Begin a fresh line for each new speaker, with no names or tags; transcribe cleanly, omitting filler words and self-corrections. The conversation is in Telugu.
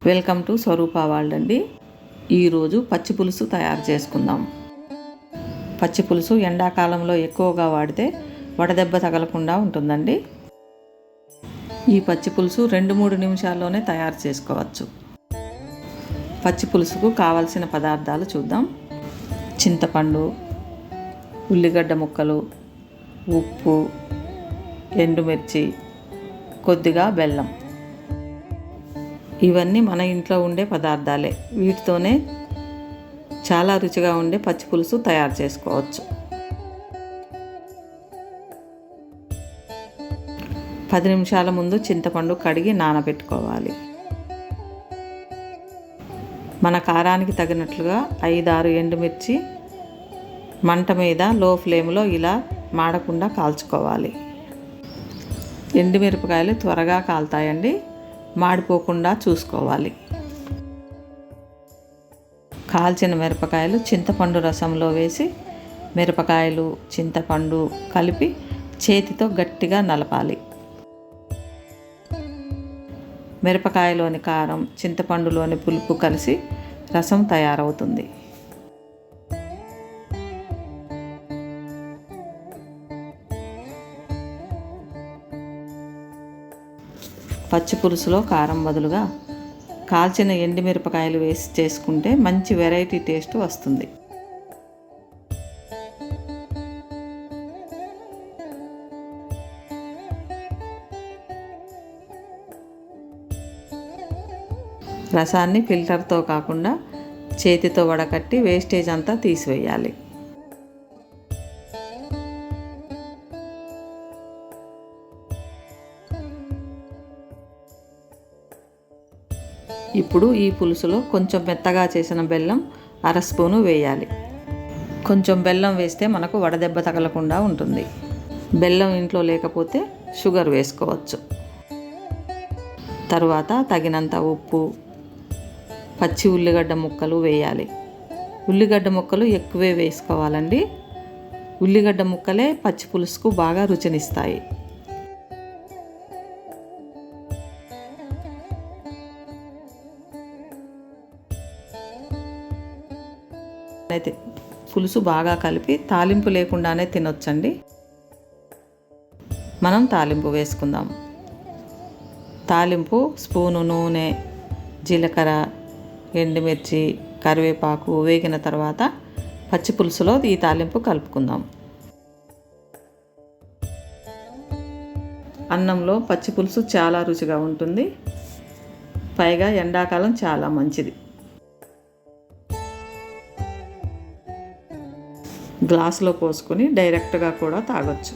వెల్కమ్ టు స్వరూప వరల్డ్ అండి. ఈరోజు పచ్చి పులుసు తయారు చేసుకుందాం. పచ్చి పులుసు ఎండాకాలంలో ఎక్కువగా వాడితే వడదెబ్బ తగలకుండా ఉంటుందండి. ఈ పచ్చి పులుసు 2-3 నిమిషాల్లోనే తయారు చేసుకోవచ్చు. పచ్చి పులుసుకు కావలసిన పదార్థాలు చూద్దాం. చింతపండు, ఉల్లిగడ్డ ముక్కలు, ఉప్పు, ఎండుమిర్చి, కొద్దిగా బెల్లం. ఇవన్నీ మన ఇంట్లో ఉండే పదార్థాలే. వీటితోనే చాలా రుచిగా ఉండే పచ్చి పులుసు తయారు చేసుకోవచ్చు. 10 నిమిషాల ముందు చింతపండు కడిగి నానబెట్టుకోవాలి. మన కారానికి తగినట్లుగా 5-6 ఎండుమిర్చి మంట మీద లో ఫ్లేమ్లో ఇలా మాడకుండా కాల్చుకోవాలి. ఎండుమిరపకాయలు త్వరగా కాలుతాయండి, మాడిపోకుండా చూసుకోవాలి. కాల్చిన మిరపకాయలు చింతపండు రసంలో వేసి మిరపకాయలు, చింతపండు కలిపి చేతితో గట్టిగా నలపాలి. మిరపకాయలోని కారం, చింతపండులోని పులుపు కలిసి రసం తయారవుతుంది. పచ్చి పులుసులో కారం బదులుగా కాల్చిన ఎండుమిరపకాయలు వేసి చేసుకుంటే మంచి వెరైటీ టేస్ట్ వస్తుంది. రసాన్ని ఫిల్టర్తో కాకుండా చేతితో వడకట్టి వేస్టేజ్ అంతా తీసివేయాలి. ఇప్పుడు ఈ పులుసులో కొంచెం మెత్తగా చేసిన బెల్లం 1/2 స్పూను వేయాలి. కొంచెం బెల్లం వేస్తే మనకు వడదెబ్బ తగలకుండా ఉంటుంది. బెల్లం ఇంట్లో లేకపోతే షుగర్ వేసుకోవచ్చు. తరువాత తగినంత ఉప్పు, పచ్చి ఉల్లిగడ్డ ముక్కలు వేయాలి. ఉల్లిగడ్డ ముక్కలు ఎక్కువే వేసుకోవాలండి. ఉల్లిగడ్డ ముక్కలే పచ్చి పులుసుకు బాగా రుచినిస్తాయి. అయితే పులుసు బాగా కలిపి తాలింపు లేకుండానే తినొచ్చండి. మనం తాలింపు వేసుకుందాం. తాలింపు స్పూను నూనె, జీలకర్ర, ఎండుమిర్చి, కరివేపాకు వేగిన తర్వాత పచ్చి పులుసులో ఈ తాలింపు కలుపుకుందాం. అన్నంలో పచ్చి పులుసు చాలా రుచిగా ఉంటుంది. పైగా ఎండాకాలం చాలా మంచిది. గ్లాసులో పోసుకొని డైరెక్ట్గా కూడా తాగొచ్చు.